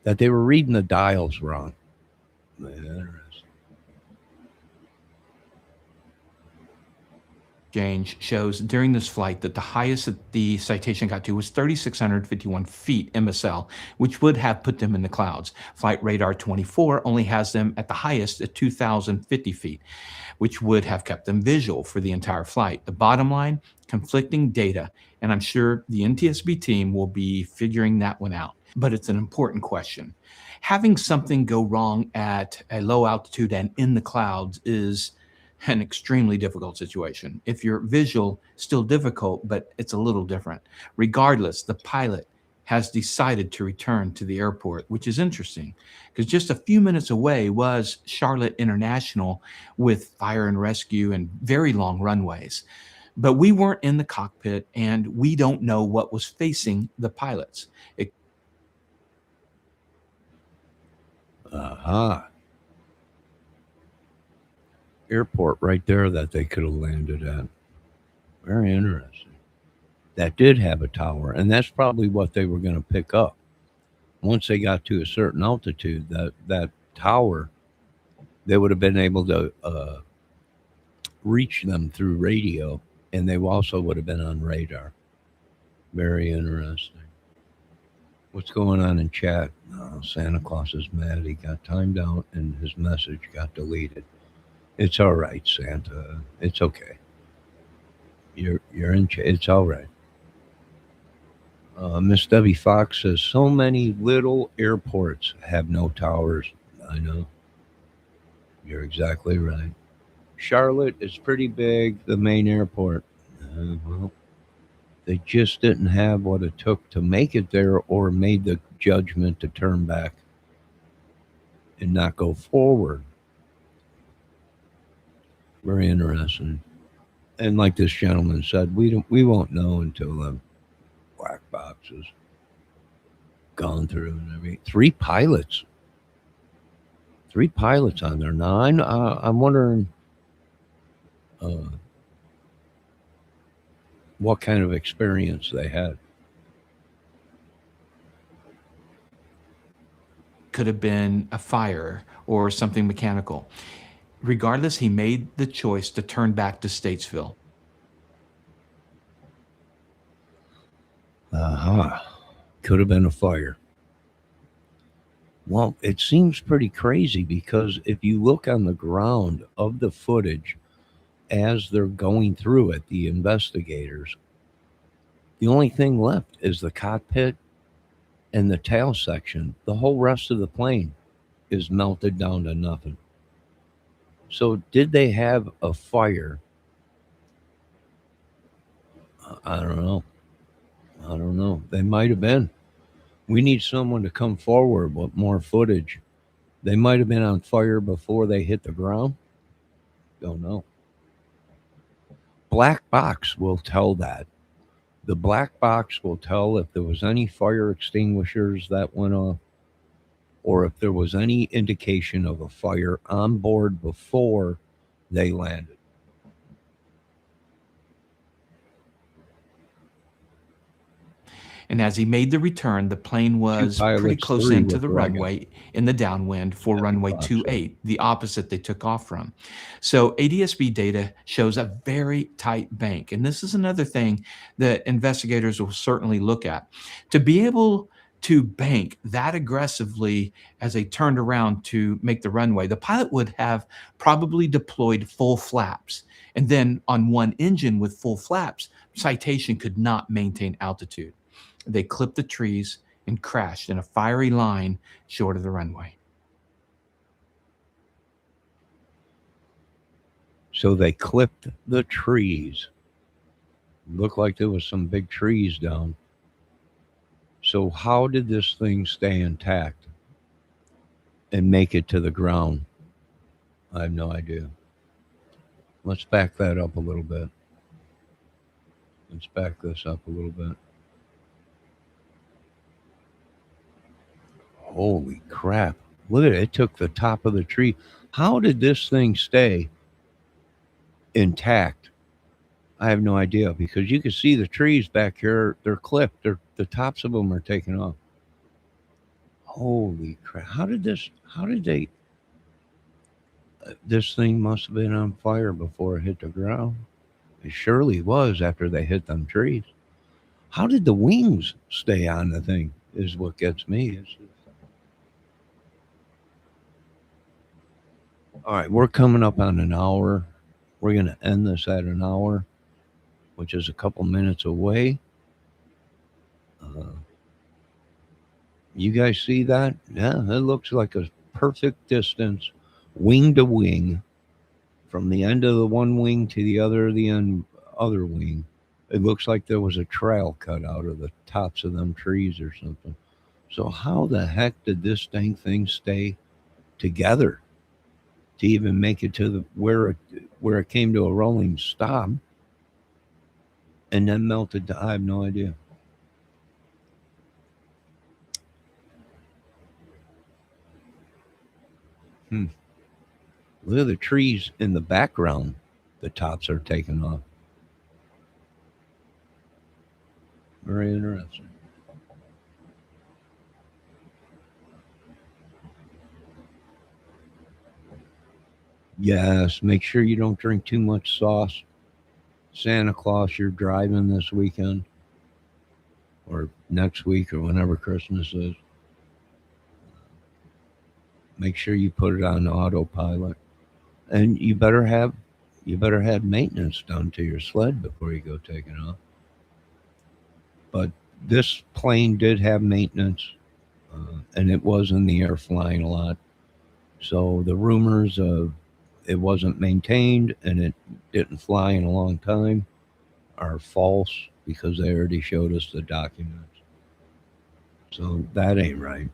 that they were reading the dials wrong? Interesting. exchange shows during this flight that the highest that the citation got to was 3,651 feet MSL, which would have put them in the clouds. Flight Radar 24 only has them at the highest at 2,050 feet, which would have kept them visual for the entire flight. The bottom line, conflicting data, and I'm sure the NTSB team will be figuring that one out. But it's an important question. Having something go wrong at a low altitude and in the clouds is an extremely difficult situation. If you're visual, still difficult, but it's a little different. Regardless, the pilot has decided to return to the airport, which is interesting because just a few minutes away was Charlotte International with fire and rescue and very long runways. But we weren't in the cockpit and we don't know what was facing the pilots. Airport right there that they could have landed at. Very interesting. That did have a tower, and that's probably what they were going to pick up. Once they got to a certain altitude, that tower, they would have been able to reach them through radio, and they also would have been on radar. Very interesting. What's going on in chat? Oh, Santa Claus is mad. He got timed out, and his message got deleted. It's all right, Santa. It's okay. You're in. It's all right. Miss Debbie Fox says so many little airports have no towers. I know. You're exactly right. Charlotte is pretty big. The main airport. Well, they just didn't have what it took to make it there, or made the judgment to turn back and not go forward. Very interesting. And like this gentleman said, we won't know until the black box is gone through and everything. Three pilots on there. Now I'm wondering what kind of experience they had. Could have been a fire or something mechanical. Regardless, he made the choice to turn back to Statesville. Could have been a fire. Well, it seems pretty crazy because if you look on the ground of the footage as they're going through it, the investigators, the only thing left is the cockpit and the tail section. The whole rest of the plane is melted down to nothing. So did they have a fire I don't know. I don't know. They might have been. We need someone to come forward with more footage. They might have been on fire before they hit the ground. Don't know. Black box will tell that. The black box will tell if there was any fire extinguishers that went off or if there was any indication of a fire on board before they landed. And as he made the return, the plane Two was pretty pilots, close three into with the Greg. runway in the downwind for That's runway what Bob said. 28, the opposite they took off from. So ADS-B data shows a very tight bank. And this is another thing that investigators will certainly look at. To be able to bank that aggressively as they turned around to make the runway, the pilot would have probably deployed full flaps. And then on one engine with full flaps, Citation could not maintain altitude. They clipped the trees and crashed in a fiery line short of the runway. So they clipped the trees. Looked like there was some big trees down. So how did this thing stay intact and make it to the ground? I have no idea. Let's back that up a little bit. Let's back this up a little bit. Holy crap. Look at it. It took the top of the tree. How did this thing stay intact? I have no idea because you can see the trees back here. They're clipped. The tops of them are taken off. Holy crap. This thing must have been on fire before it hit the ground. It surely was after they hit them trees. How did the wings stay on the thing is what gets me. All right, we're coming up on an hour. We're going to end this at an hour, which is a couple minutes away. You guys see that? Yeah, it looks like a perfect distance, wing to wing, from the end of the one wing to the other wing. It looks like there was a trail cut out of the tops of them trees or something. So how the heck did this dang thing stay together to even make it to the where it came to a rolling stop and then melted to, I have no idea. Look at the trees in the background. The tops are taken off. Very interesting. Yes, make sure you don't drink too much sauce. Santa Claus, you're driving this weekend or next week or whenever Christmas is. Make sure you put it on autopilot. And you better have maintenance done to your sled before you go taking off. But this plane did have maintenance, and it was in the air flying a lot. So the rumors of it wasn't maintained and it didn't fly in a long time are false because they already showed us the documents. So that ain't right.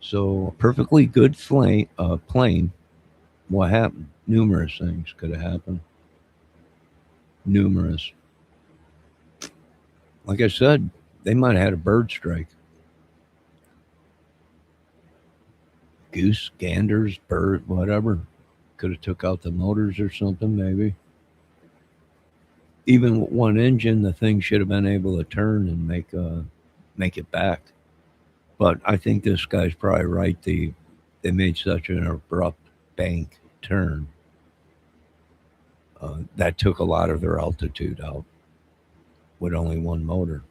So a perfectly good plane. What happened? Numerous things could have happened. Numerous. Like I said, they might have had a bird strike. Goose, ganders, bird, whatever. Could have took out the motors or something, maybe. Even with one engine, the thing should have been able to turn and make it back. But I think this guy's probably right. They made such an abrupt bank turn that took a lot of their altitude out with only one motor.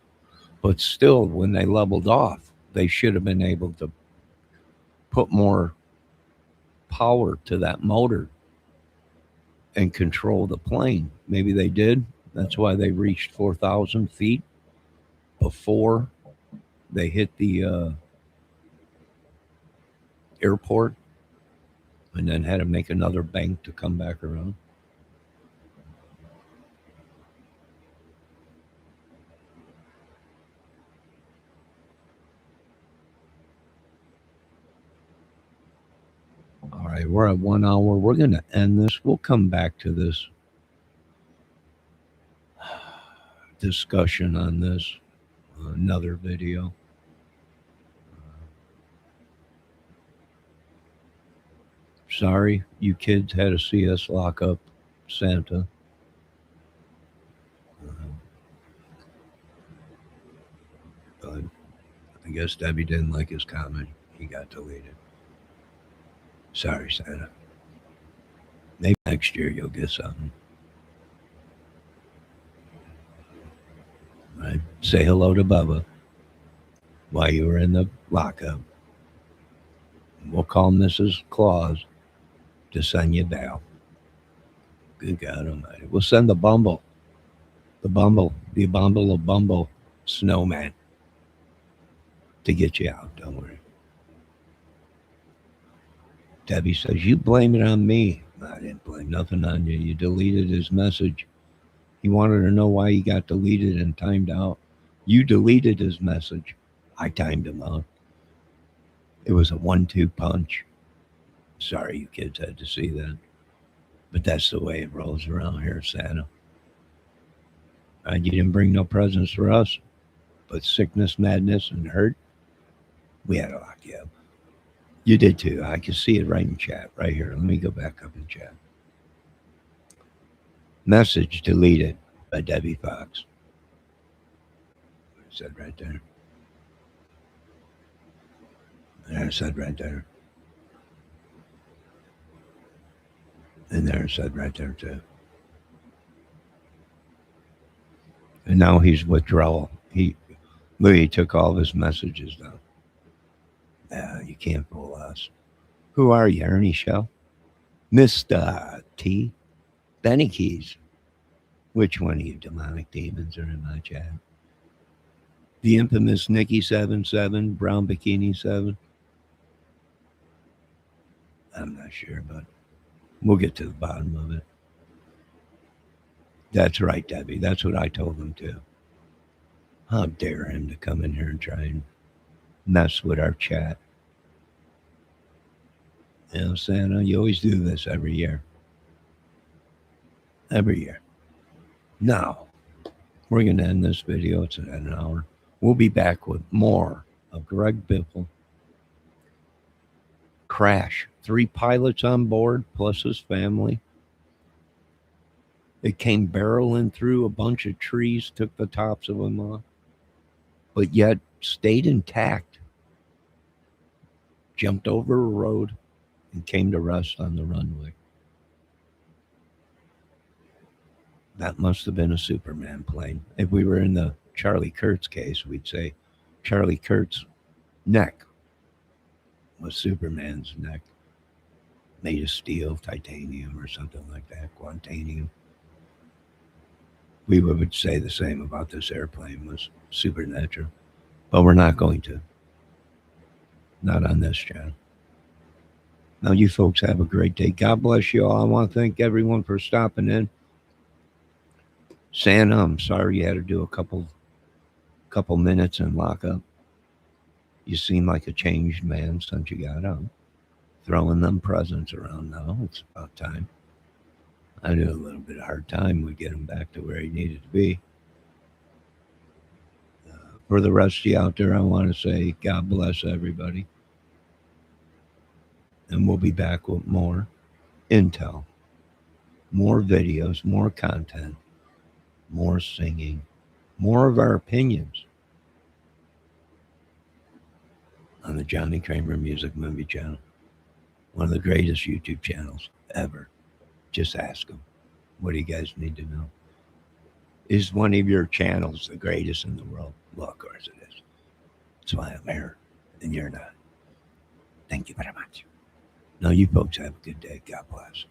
But still, when they leveled off, they should have been able to put more power to that motor and control the plane. Maybe they did. That's why they reached 4,000 feet before they hit the airport and then had to make another bank to come back around. right, we're at 1 hour. We're going to end this. We'll come back to this discussion on this another video. Sorry, you kids had to see us lock up Santa. But I guess Debbie didn't like his comment. He got deleted. Sorry, Santa. Maybe next year you'll get something. Right? Say hello to Bubba while you were in the lockup. We'll call Mrs. Claus to send you bail. Good God Almighty. We'll send the Bumble snowman to get you out. Don't worry. Debbie says, you blame it on me. I didn't blame nothing on you. You deleted his message. He wanted to know why he got deleted and timed out. You deleted his message. I timed him out. It was a 1-2 punch. Sorry you kids had to see that. But that's the way it rolls around here, Santa. And you didn't bring no presents for us, but sickness, madness, and hurt, we had to lock you up. You did too. I can see it right in chat, right here. Let me go back up in chat. Message deleted by Debbie Fox. It said right there. There it said right there. And there it said right there too. And now he's withdrawal. He took all of his messages down. You can't fool us. Who are you, Ernie Shell? Mr. T. Benny Keys. Which one of you demonic demons are in my chat? The infamous Nikki77, Brown Bikini 7. I'm not sure, but we'll get to the bottom of it. That's right, Debbie. That's what I told him too. How dare him to come in here and try and mess with our chat. You know, Santa, you always do this every year. Every year. Now, we're going to end this video. It's at an hour. We'll be back with more of Greg Biffle. Crash. 3 pilots on board, plus his family. It came barreling through a bunch of trees, took the tops of them off, but yet stayed intact. Jumped over a road and came to rest on the runway. That must have been a Superman plane. If we were in the Charlie Kurtz case, we'd say Charlie Kurtz's neck was Superman's neck. Made of steel, titanium, or something like that, quantanium. We would say the same about this airplane was supernatural. But we're not going to. Not on this channel. Now, you folks have a great day. God bless you all. I want to thank everyone for stopping in. Santa, I'm sorry you had to do a couple minutes and lock up. You seem like a changed man since you got out. Throwing them presents around now. It's about time. I knew a little bit of hard time would get him back to where he needed to be. For the rest of you out there, I want to say God bless everybody. And we'll be back with more intel, more videos, more content, more singing, more of our opinions on the Johnny Kramer Music Movie Channel. One of the greatest YouTube channels ever. Just ask them. What do you guys need to know? Is one of your channels the greatest in the world? Well, of course it is. That's why I'm here, and you're not. Thank you very much. Now, you folks have a good day. God bless.